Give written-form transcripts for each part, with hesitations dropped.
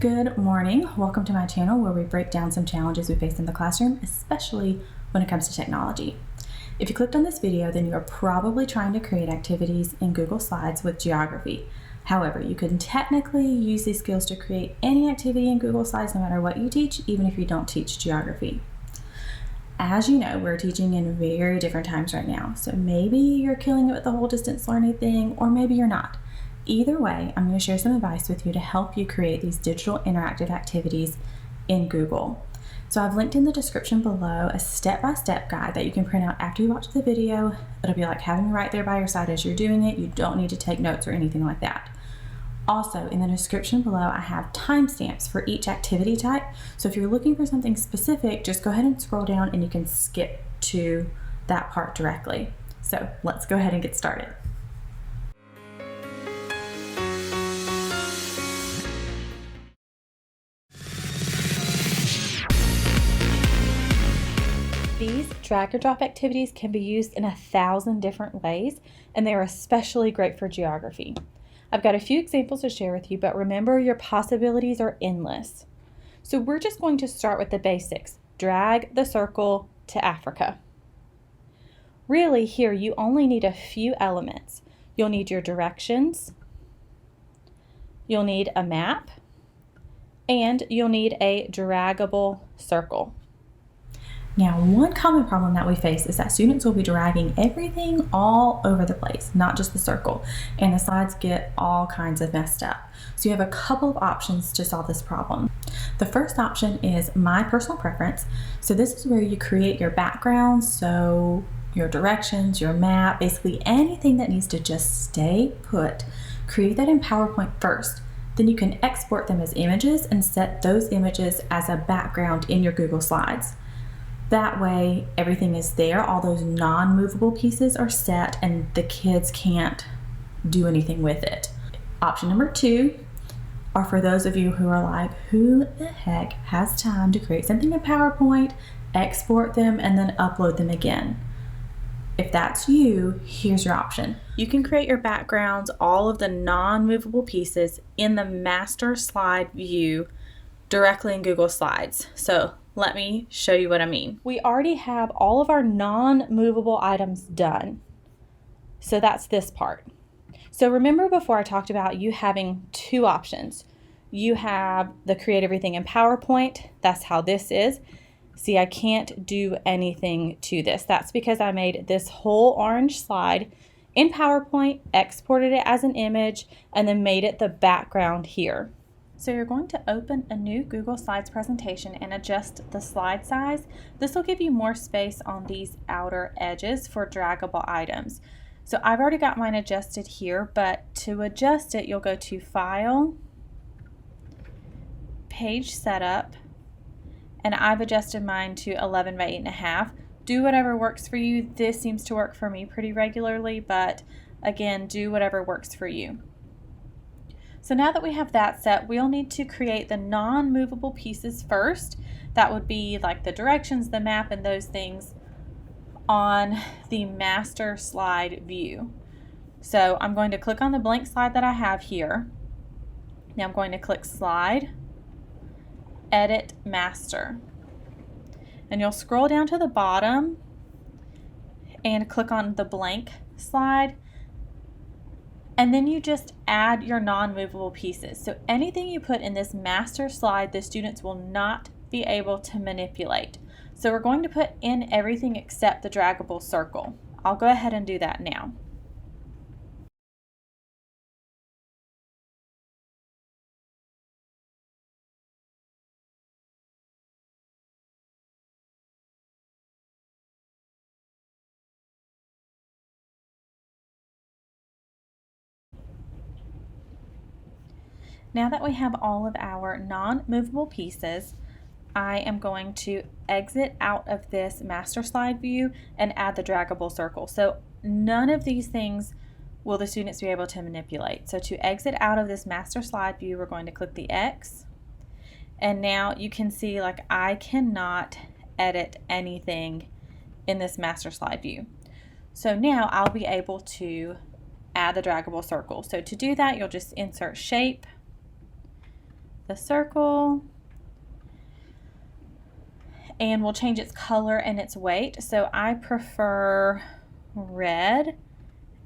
Good morning. Welcome to my channel where we break down some challenges we face in the classroom, especially when it comes to technology. If you clicked on this video, then you are probably trying to create activities in Google Slides with geography. However, you can technically use these skills to create any activity in Google Slides no matter what you teach, even if you don't teach geography. As you know, we're teaching in very different times right now, so maybe you're killing it with the whole distance learning thing, or maybe you're not. Either way, I'm going to share some advice with you to help you create these digital interactive activities in Google. So I've linked in the description below a step-by-step guide that you can print out after you watch the video. It'll be like having it right there by your side as you're doing it. You don't need to take notes or anything like that. Also, in the description below, I have timestamps for each activity type. So if you're looking for something specific, just go ahead and scroll down and you can skip to that part directly. So let's go ahead and get started. These drag or drop activities can be used in 1,000 different ways, and they are especially great for geography. I've got a few examples to share with you, but remember, your possibilities are endless. So we're just going to start with the basics. Drag the circle to Africa. Really, here you only need a few elements. You'll need your directions, you'll need a map, and you'll need a draggable circle. Now, one common problem that we face is that students will be dragging everything all over the place, not just the circle, and the slides get all kinds of messed up. So you have a couple of options to solve this problem. The first option is my personal preference. So this is where you create your background, so your directions, your map, basically anything that needs to just stay put. Create that in PowerPoint first. Then you can export them as images and set those images as a background in your Google Slides. That way, everything is there, all those non-movable pieces are set, and the kids can't do anything with it. Option number 2 are for those of you who are like, who the heck has time to create something in PowerPoint, export them, and then upload them again? If that's you, here's your option. You can create your backgrounds, all of the non-movable pieces, in the master slide view directly in Google Slides. So let me show you what I mean. We already have all of our non-movable items done. So that's this part. So remember before I talked about you having two options. You have the create everything in PowerPoint. That's how this is. See, I can't do anything to this. That's because I made this whole orange slide in PowerPoint, exported it as an image, and then made it the background here. So you're going to open a new Google Slides presentation and adjust the slide size. This will give you more space on these outer edges for draggable items. So I've already got mine adjusted here, but to adjust it, you'll go to File, Page Setup, and I've adjusted mine to 11 by 8.5. Do whatever works for you. This seems to work for me pretty regularly, but again, do whatever works for you. So now that we have that set, we'll need to create the non-movable pieces first. That would be like the directions, the map, and those things on the master slide view. So I'm going to click on the blank slide that I have here. Now I'm going to click Slide, Edit Master. And you'll scroll down to the bottom and click on the blank slide. And then you just add your non-movable pieces. So anything you put in this master slide, the students will not be able to manipulate. So we're going to put in everything except the draggable circle. I'll go ahead and do that now. Now that we have all of our non-movable pieces, I am going to exit out of this master slide view and add the draggable circle. So none of these things will the students be able to manipulate. So to exit out of this master slide view, we're going to click the X. And now you can see like I cannot edit anything in this master slide view. So now I'll be able to add the draggable circle. So to do that, you'll just insert shape, the circle, and we'll change its color and its weight. So I prefer red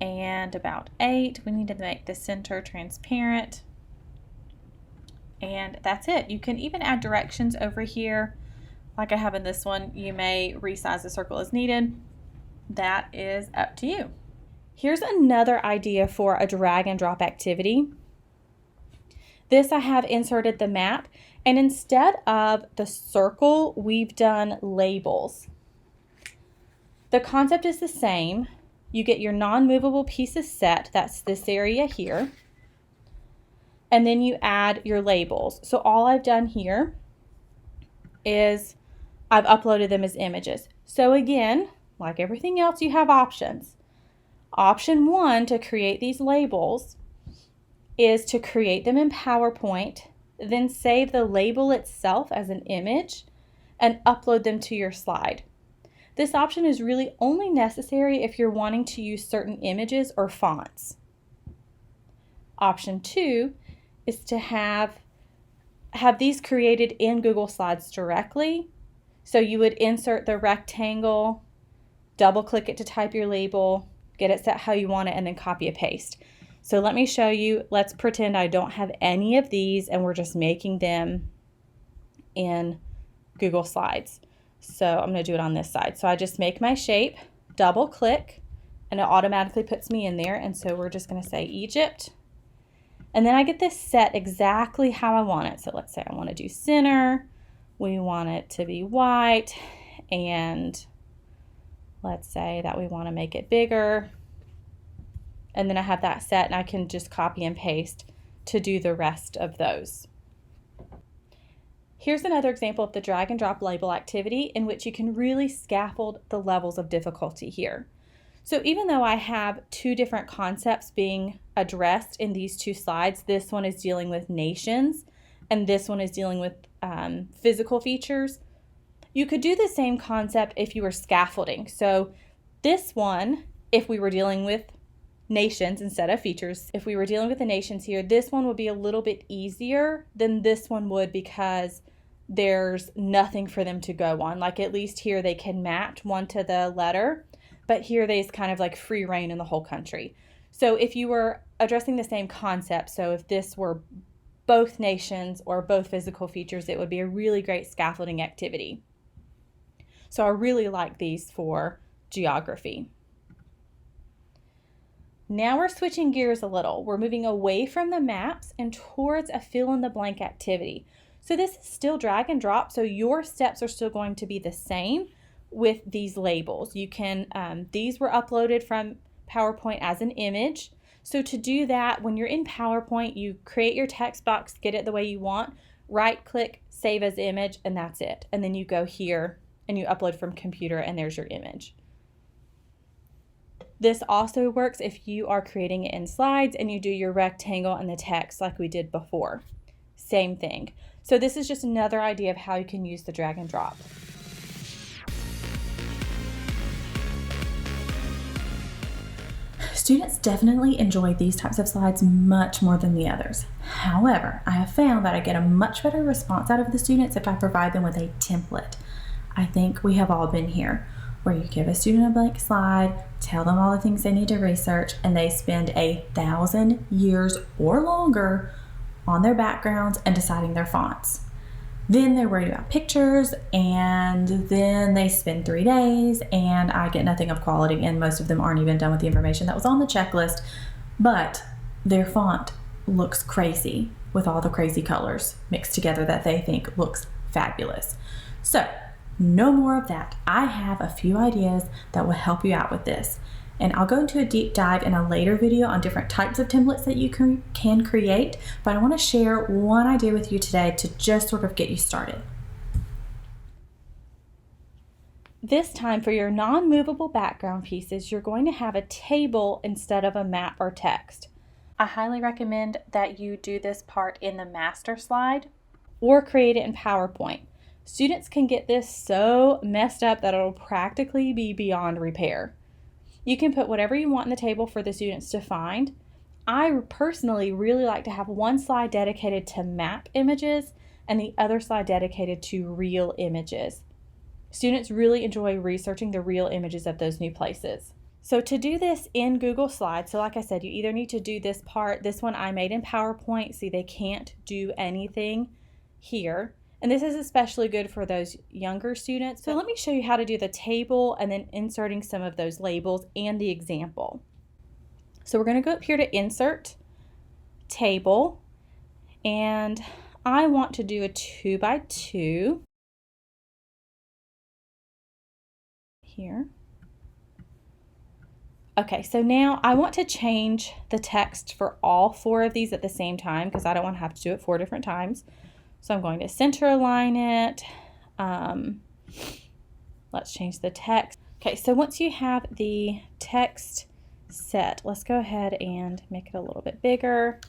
and about 8. We need to make the center transparent. And that's it. You can even add directions over here. Like I have in this one, you may resize the circle as needed. That is up to you. Here's another idea for a drag and drop activity. This I have inserted the map, and instead of the circle, we've done labels. The concept is the same. You get your non-movable pieces set, that's this area here, and then you add your labels. So all I've done here is I've uploaded them as images. So again, like everything else, you have options. Option 1 to create these labels is to create them in PowerPoint, then save the label itself as an image and upload them to your slide. This option is really only necessary if you're wanting to use certain images or fonts. Option 2 is to have these created in Google Slides directly. So you would insert the rectangle, double click it to type your label, get it set how you want it, and then copy and paste. So let me show you. Let's pretend I don't have any of these and we're just making them in Google Slides. So I'm going to do it on this side. So I just make my shape, double click, and it automatically puts me in there. And so we're just going to say Egypt. And then I get this set exactly how I want it. So let's say I want to do center. We want it to be white. And let's say that we want to make it bigger. And then I have that set and I can just copy and paste to do the rest of those. Here's another example of the drag and drop label activity in which you can really scaffold the levels of difficulty here. So even though I have two different concepts being addressed in these two slides, this one is dealing with nations and this one is dealing with physical features, you could do the same concept if you were scaffolding. So this one, if we were dealing with nations instead of features, if we were dealing with the nations here, this one would be a little bit easier than this one would because there's nothing for them to go on. Like at least here they can map one to the letter, but here there's kind of like free reign in the whole country. So if you were addressing the same concept, so if this were both nations or both physical features, it would be a really great scaffolding activity. So I really like these for geography. Now we're switching gears a little. We're moving away from the maps and towards a fill-in-the-blank activity. So this is still drag and drop, so your steps are still going to be the same with these labels. You can, these were uploaded from PowerPoint as an image. So to do that, when you're in PowerPoint, you create your text box, get it the way you want, right-click, save as image, and that's it. And then you go here and you upload from computer, and there's your image. This also works if you are creating it in slides and you do your rectangle and the text like we did before. Same thing. So this is just another idea of how you can use the drag and drop. Students definitely enjoy these types of slides much more than the others. However, I have found that I get a much better response out of the students if I provide them with a template. I think we have all been here, where you give a student a blank slide, tell them all the things they need to research, and they spend 1,000 years or longer on their backgrounds and deciding their fonts. Then they're worried about pictures, and then they spend 3 days, and I get nothing of quality, and most of them aren't even done with the information that was on the checklist, but their font looks crazy with all the crazy colors mixed together that they think looks fabulous. So, no more of that. I have a few ideas that will help you out with this. And I'll go into a deep dive in a later video on different types of templates that you can create, but I want to share one idea with you today to just sort of get you started. This time for your non-movable background pieces, you're going to have a table instead of a map or text. I highly recommend that you do this part in the master slide or create it in PowerPoint. Students can get this so messed up that it'll practically be beyond repair. You can put whatever you want in the table for the students to find. I personally really like to have one slide dedicated to map images and the other slide dedicated to real images. Students really enjoy researching the real images of those new places. So to do this in Google Slides, so like I said, you either need to do this part. This one I made in PowerPoint, see they can't do anything here. And this is especially good for those younger students. So let me show you how to do the table and then inserting some of those labels and the example. So we're going to go up here to Insert, Table, and I want to do a 2x2 here. Okay, so now I want to change the text for all 4 of these at the same time because I don't want to have to do it 4 different times. So I'm going to center align it. Let's change the text. Okay, so once you have the text set, let's go ahead and make it a little bit bigger.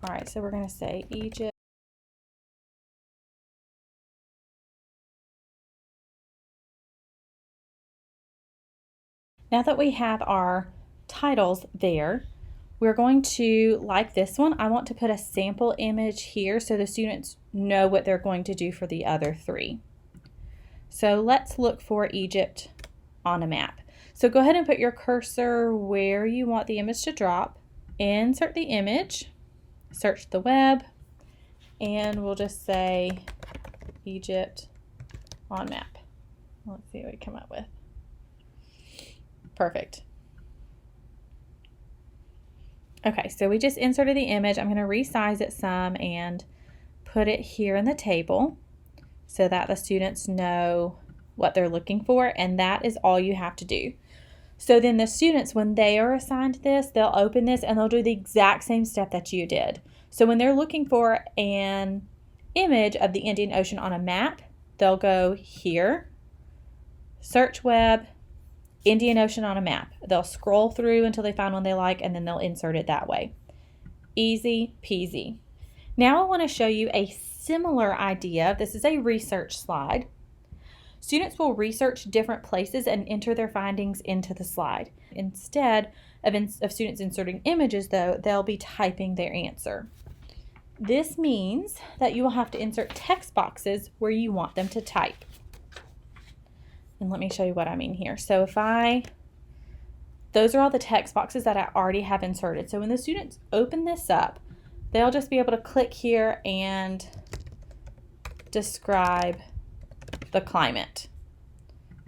All right, so we're going to say Egypt. Now that we have our titles there, we're going to, like this one, I want to put a sample image here so the students know what they're going to do for the other 3. So let's look for Egypt on a map. So go ahead and put your cursor where you want the image to drop, insert the image, search the web, and we'll just say Egypt on map. Let's see what we come up with. Perfect. Okay, so we just inserted the image. I'm going to resize it some and put it here in the table so that the students know what they're looking for, and that is all you have to do. So then the students, when they are assigned this, they'll open this and they'll do the exact same step that you did. So when they're looking for an image of the Indian Ocean on a map, they'll go here, search web, Indian Ocean on a map. They'll scroll through until they find one they like, and then they'll insert it that way. Easy peasy. Now I want to show you a similar idea. This is a research slide. Students will research different places and enter their findings into the slide. Instead of students inserting images, though, they'll be typing their answer. This means that you will have to insert text boxes where you want them to type. And let me show you what I mean here. So those are all the text boxes that I already have inserted. So when the students open this up, they'll just be able to click here and describe the climate.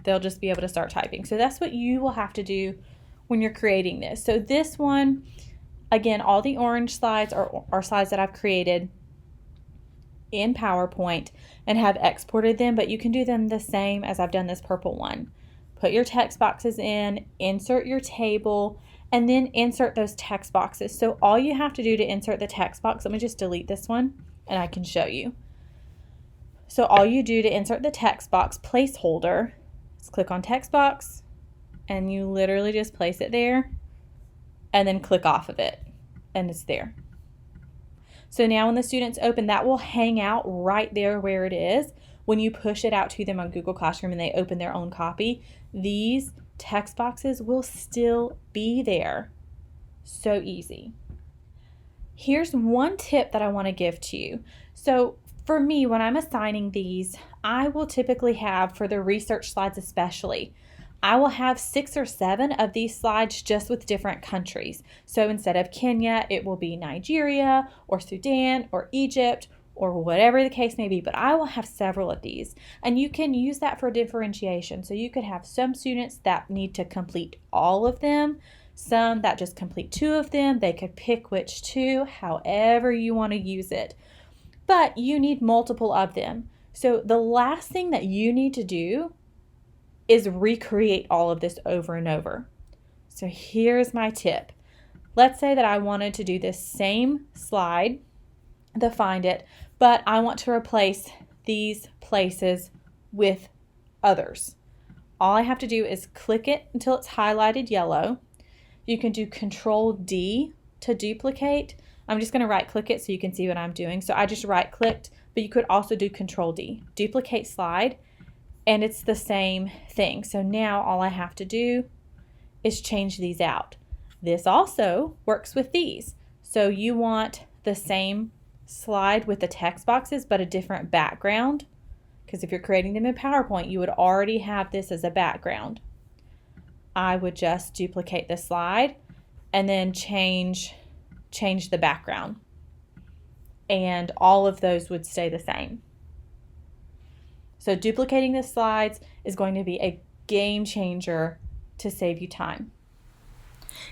They'll just be able to start typing. So that's what you will have to do when you're creating this. So this one, again, all the orange slides are slides that I've created in PowerPoint and have exported them, but you can do them the same as I've done this purple one. Put your text boxes in, insert your table, and then insert those text boxes. So all you have to do to insert the text box, let me just delete this one and I can show you. So all you do to insert the text box placeholder is click on text box and you literally just place it there and then click off of it and it's there. So now when the students open, that will hang out right there where it is. When you push it out to them on Google Classroom and they open their own copy, these text boxes will still be there. So easy. Here's one tip that I want to give to you. So for me, when I'm assigning these, I will typically have, for the research slides especially, I will have 6 or 7 of these slides just with different countries. So instead of Kenya, it will be Nigeria or Sudan or Egypt or whatever the case may be, but I will have several of these. And you can use that for differentiation. So you could have some students that need to complete all of them, some that just complete 2 of them. They could pick which 2, however you want to use it. But you need multiple of them. So the last thing that you need to do is recreate all of this over and over. So here's my tip. Let's say that I wanted to do this same slide, the find it, but I want to replace these places with others. All I have to do is click it until it's highlighted yellow. You can do Control D to duplicate. I'm just going to right click it so you can see what I'm doing. So I just right clicked, but you could also do Control D, duplicate slide, and it's the same thing. So now all I have to do is change these out. This also works with these. So you want the same slide with the text boxes, but a different background. Because if you're creating them in PowerPoint, you would already have this as a background. I would just duplicate the slide and then change the background. And all of those would stay the same. So duplicating the slides is going to be a game changer to save you time.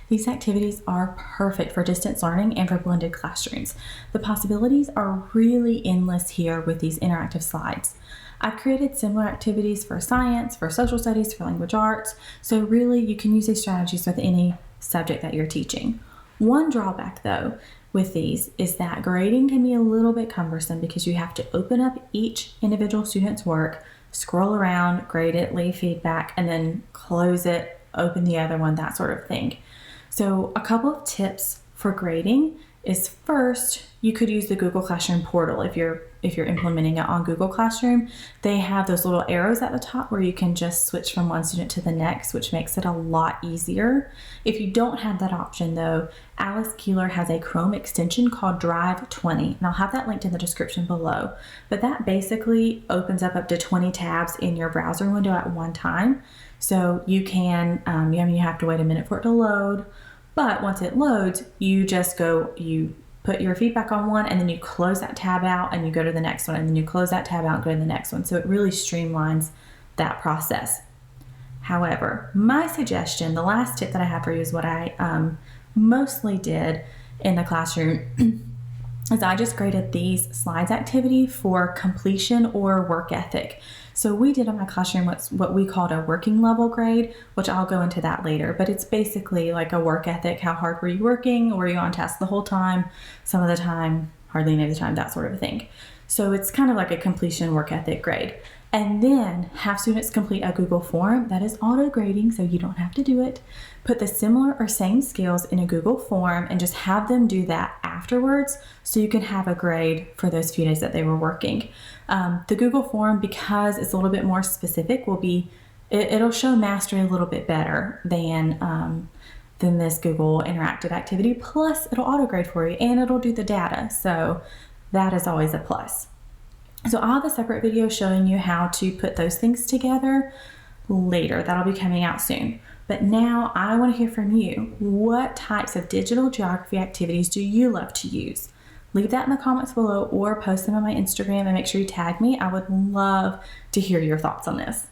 These activities are perfect for distance learning and for blended classrooms. The possibilities are really endless here with these interactive slides. I've created similar activities for science, for social studies, for language arts, so really you can use these strategies with any subject that you're teaching. One drawback though with these is that grading can be a little bit cumbersome because you have to open up each individual student's work, scroll around, grade it, leave feedback, and then close it, open the other one, that sort of thing. So a couple of tips for grading is, first, you could use the Google Classroom portal if you're implementing it on Google Classroom. They have those little arrows at the top where you can just switch from one student to the next, which makes it a lot easier. If you don't have that option though, Alice Keeler has a Chrome extension called Drive 20, and I'll have that linked in the description below. But that basically opens up to 20 tabs in your browser window at one time. So you can, you have to wait a minute for it to load, but once it loads, you just you put your feedback on one, and then you close that tab out and you go to the next one, and then you close that tab out and go to the next one. So it really streamlines that process. However, my suggestion, the last tip that I have for you, is what I mostly did in the classroom is I just graded these slides activity for completion or work ethic. So we did in my classroom what we called a working level grade, which I'll go into that later, but it's basically like a work ethic. How hard were you working? Were you on task the whole time? Some of the time, hardly any of the time, that sort of thing. So it's kind of like a completion work ethic grade. And then have students complete a Google form that is auto grading, so you don't have to do it. Put the similar or same skills in a Google form and just have them do that afterwards so you can have a grade for those few days that they were working. The Google form, because it's a little bit more specific, it'll show mastery a little bit better than this Google interactive activity. Plus, it'll auto grade for you and it'll do the data. So that is always a plus. So I'll have a separate video showing you how to put those things together later. That'll be coming out soon. But now I want to hear from you. What types of digital geography activities do you love to use? Leave that in the comments below or post them on my Instagram and make sure you tag me. I would love to hear your thoughts on this.